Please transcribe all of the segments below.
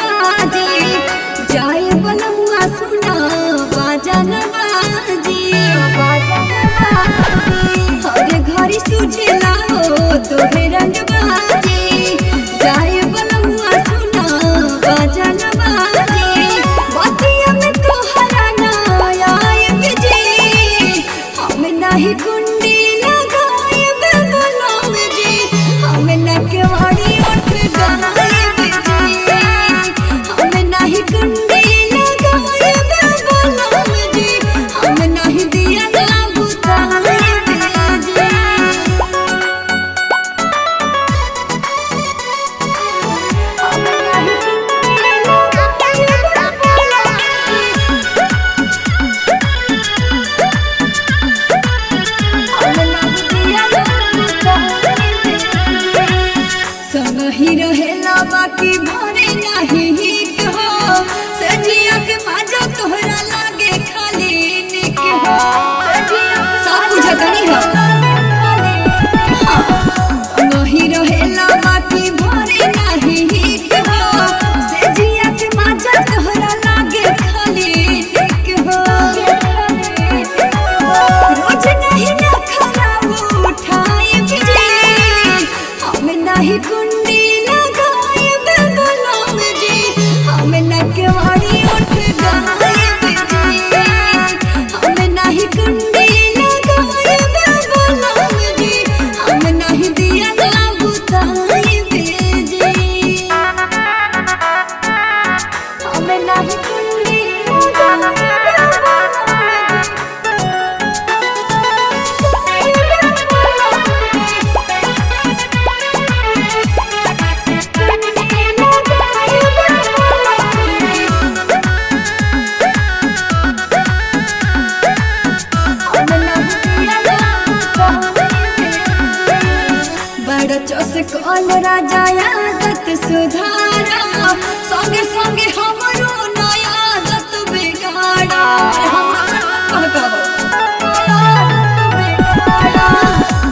बाजी जाए बनमुआ सुना बाजा न बाजी हर घड़ी सुझेला हो तोहे रंग बाजी जाए बनमुआ सुना बाजा न बाजी बातिया में तोहरा ना आए बिजी हम नहीं कुंडी लगाए बनम जी हम न केवाड़ी उठ गए बिजी हम नहीं कुंडी लगाए बनम जी हम नहीं दिया ना बुताए बिजी हम नहीं कुंडी संग ही रहेला बाकी भरे नहीं हिक हो सजिया के माजा तोहरा लागे खाली निक हो सब बुझतनी हो संग ही रहेला बाकी भरे नहीं हिक हो सजिया के माजा तोहरा लागे खाली निक हो रोज नहीं ना खराब उठाए बिजी हम नहीं कुंडी लगाए बनम जी हम न केवाड़ी उठ गए बिजी हम नहीं कुंडी लगाए बनम जी हम नहीं दिया ना बुताए बिजी हम नहीं कुंडी बड़ चौस कॉल राजा आदत सुधारा संगे संगे हमरो नया आदत बिगाड़ा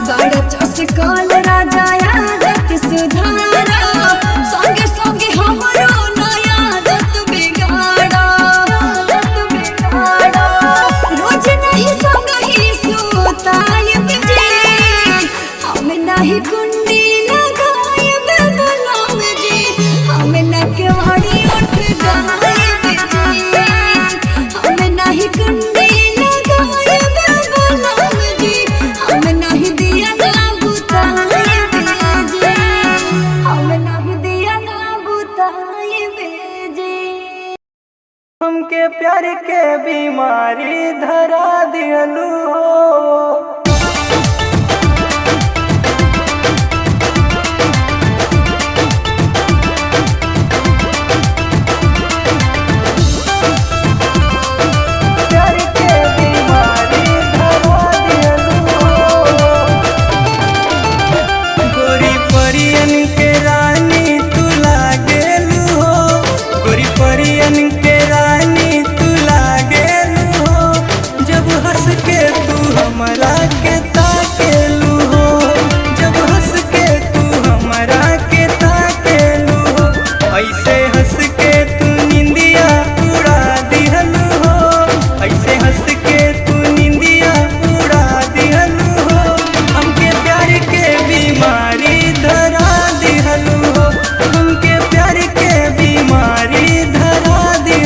बड़ चौस कॉल राजा आदत सुधारा संगे संगे हमरो नया आदत बिगाड़ा रोज नहीं संग ही सुताए बिजी हम नहीं कुंडी लगाए बनम जी हम न केवाड़ी उठ गए बिजी हम नहीं कुंडी लगाए बनम जी हम नहीं दिया ना बुताए बिजी हम नहीं दिया ना बुताए बिजी हमके प्यार के बीमारी धरा दियलू हो प्यार के बीमारी धरा दियलू हो गोरी परियन के रानी तू लागेलू हो गोरी परियन के रानी तू लागेलू हो जब हंस के तू हमरा के ताकेलू हो जब हंस के तू हमरा के ताकेलू हो ऐसे हंस के तू निंदिया उड़ा दिहलू हो ऐसे हंस के तू निंदिया उड़ा दिहलू हो हमके प्यार के बीमारी धरा दिहलू हो हमके प्यार के बीमारी धरा दिहलू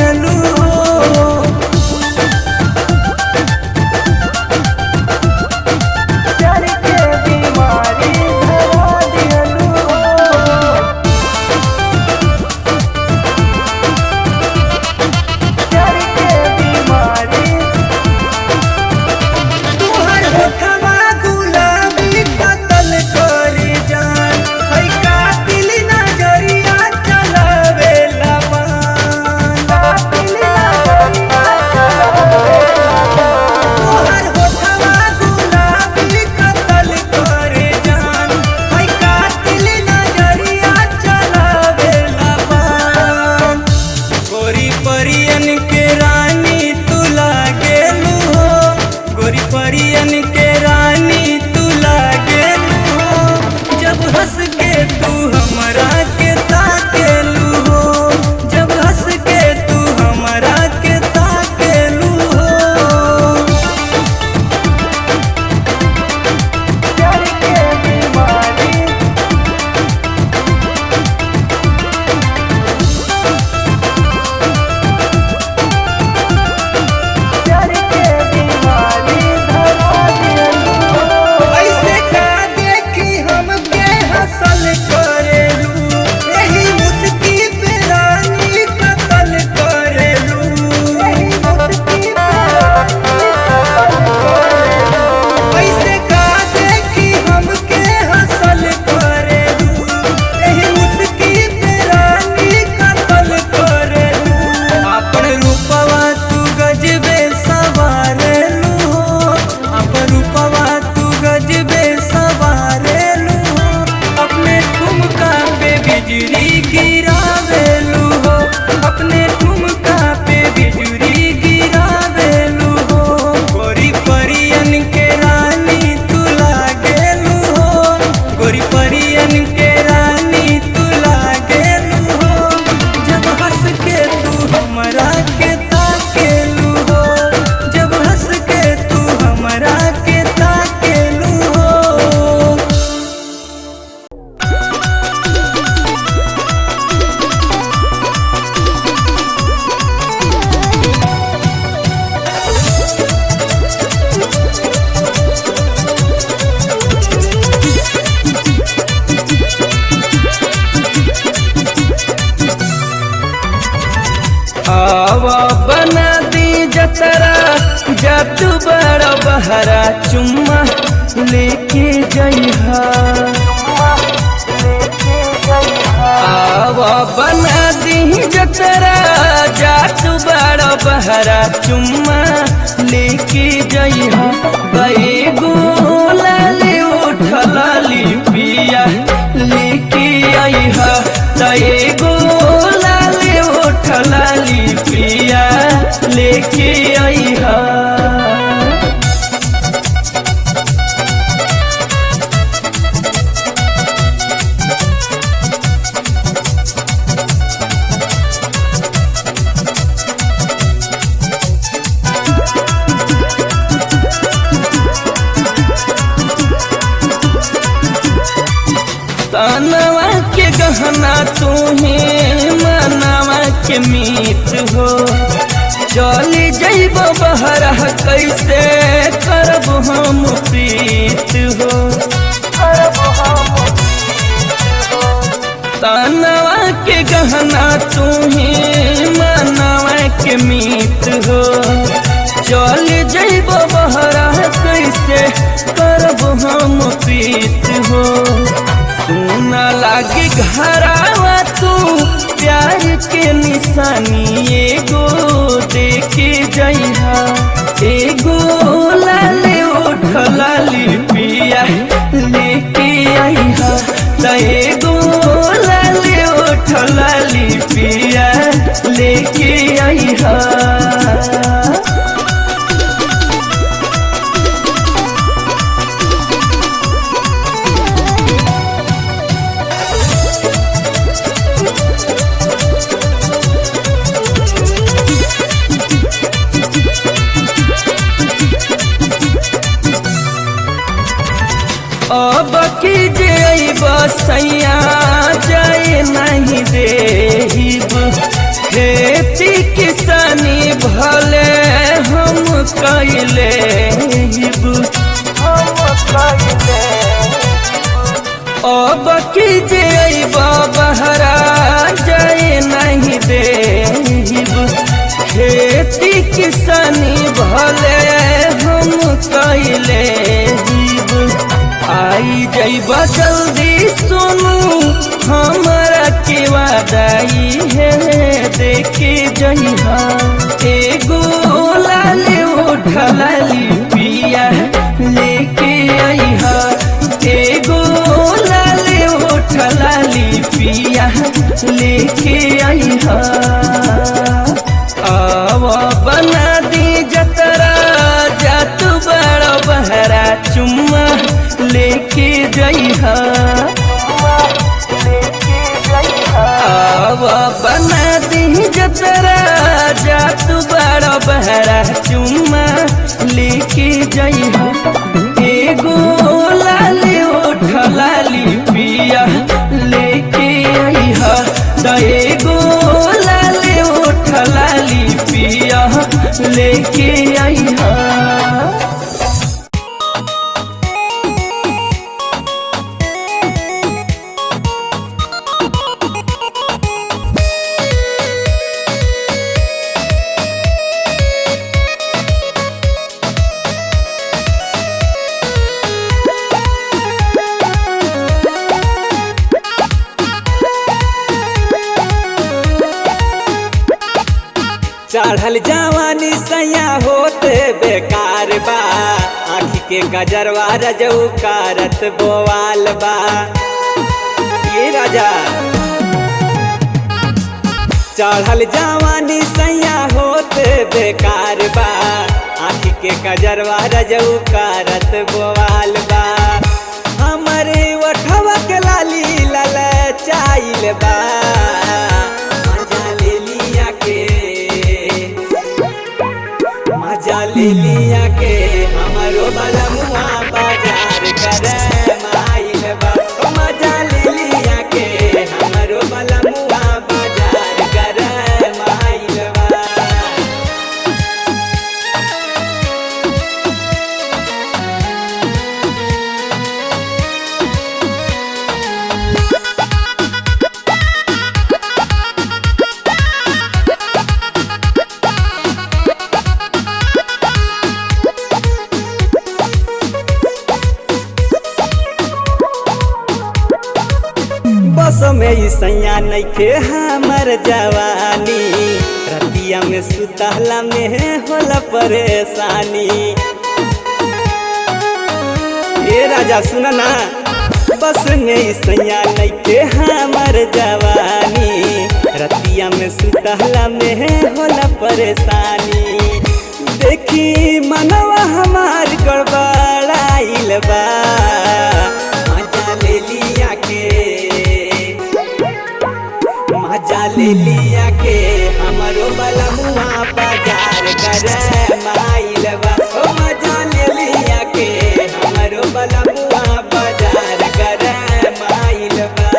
आवा बना दी जतरा जत बड़ा बहरा चुम्मा लेके जइहा आवा बना दी जतरा जात बड़ा बहरा चुम्मा लेके जइहा गए गोला ले उठलाली पिया लेके आइहा तए गोला ले उठलाली पिया लेके आइहा तनवा के गहना तुम्हें मनवा के मीत हो चली जइब बहरा कैसे करब हम प्रीत हो तनवा के गहना तुम्हें मनवा के मीत हो चली जइब बहरा कैसे करब हम प्रीत हो सुना लागे घरावा तू प्यार के निशानी एगो देके जइहा एगो लाले उठलाली पिया लेके आइहा त एगो लाले उठलाली पिया लेके आइहा अब की जे बसैया जाए नहीं देहिब खेती किसानी भले हम कैले अब की जे बहरा जाए नहीं देहिब खेती किसानी भले हम कैले आई जइबा जल्दी सुनू हमरा के वादाई है देखे जइहा एगो लाले उठलाली पिया लेके आइहा एगो लाले उठलाली पिया लेके आइहा आवा बना दी जतरा जात बड़ा बहरा चुम्मा लेके जइहा आवा बना दी जतरा जात बड़ा बहरा चुम्मा लेके जइहा एगो लाले उठलाली पिया लेके आइहा त एगो लाले उठलाली पिया लेके आइहा चढ़ल जवानी सैया होते बेकार बा आँखी के गजरवा रजऊ कारत बोवाल बा ये राजा चढ़ल जवानी सैया होते बेकार बा आँखी के गजरवा रजऊ कारत बोवाल बा हमारे ओठवा के लाली लाल चाइल बा ले लिया के हमारो बलमुआ बाजार करे माइल बा मजा ले लिया के हमारो बलमुआ बाजार करे माइल बा सैया नइखे हमर जवानी, रतिया में सुतला में होला परेशानी। ए राजा सुन ना, बस में सैया नइखे हमर जवानी, रतिया में सुतला में होला परेशानी। देखी मनवा हमार गड़बड़ाइल बा, मजा ले लिया के, मजा ले लिया के हमरो बलमुआ बाजार करे माइल बा। ओ मजा ले लिया के हमरो बलमुआ बाजार करे माइल बा।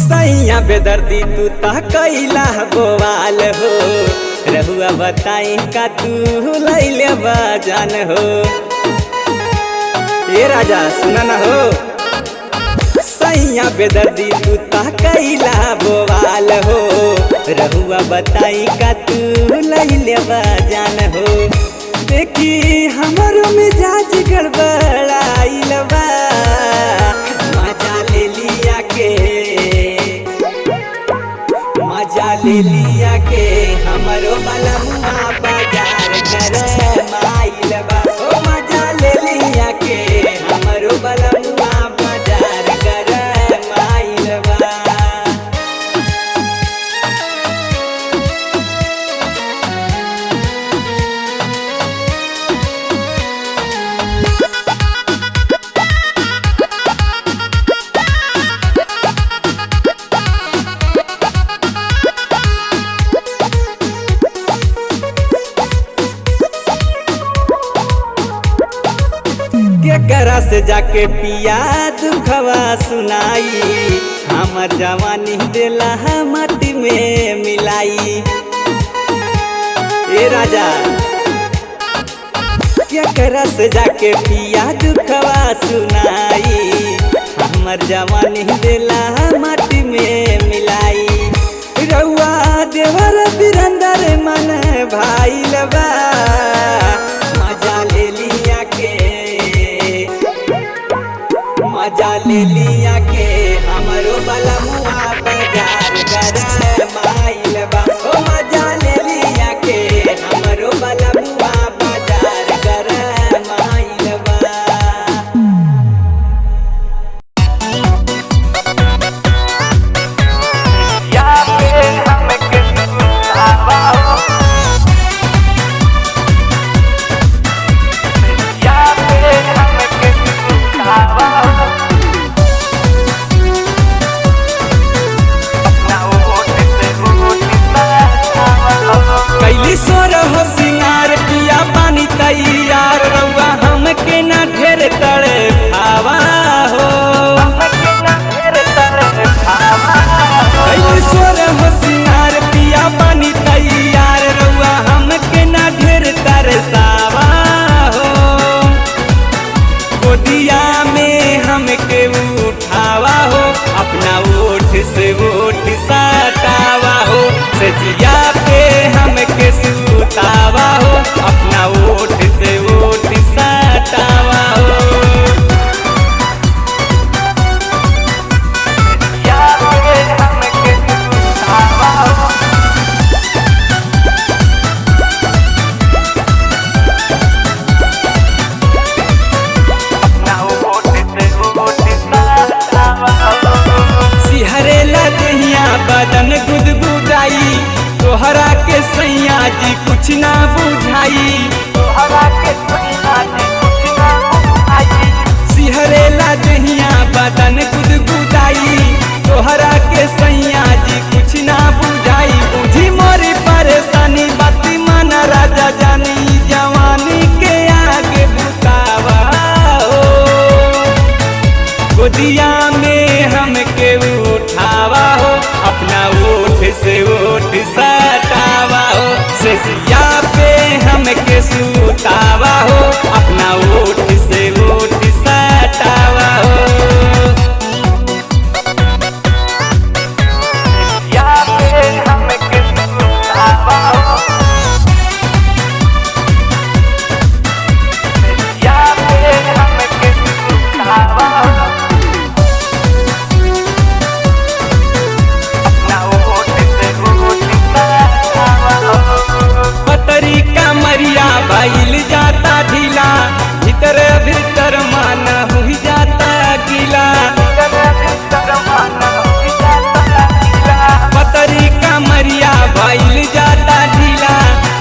सैया बेदर्दी तू ता कैला बोवाल हो, रहुआ बताई का तू लैले बजान हो। ए राजा सुना ना हो, सैया बेदर्दी तू ता कैला बोवाल हो, रहुआ बताई का तू लैले बजान हो। देखी हमारो मिजाज गड़बड़ाइल बा, मजा ले लिया के, मजा ले लिया के हमरो बलमुआ बाजार करे माइल बा। ओ मजा ले लिया के हमरो बलमुआ बाजार करे माइल बा। केकरा से जाके पिया दुखवा सुनाई, हमर जवानी देला माटी में मिलाई। ए राजा केकरा से जाके पिया दुखवा सुनाई, हमर जवानी देला माटी में मिलाई। रउआ देवर बिरंदर मन भाई लबा, मजा ले लिया के, मजा ले लिया के हमरो बलमुआ बाजार करे माइल बा। ओ मजा ले लिया के हमरो बलमुआ बाजार करे माइल बा। या पे हमके सुनावा, हमके सुतावा हो अपना ओठ से ओठ सटावा हो या फिर हमके सुतावा हो या फिर हमके सुतावा हो पतरी का मरिया भइल जाता ढीला भीतर भीतर मन हुई जाता गीला पतरी का मरिया भइल जाता ढीला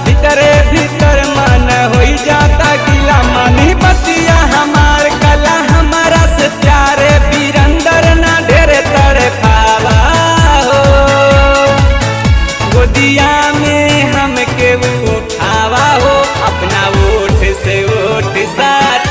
भीतर भीतर मन हुई जाता गीला मनी बतिया हमार कला हमारा से प्यारे बीरंदर ना ढेर तड़पावा हो गोदिया में हमके उठावा हो अपना ओठ से ओठ साथ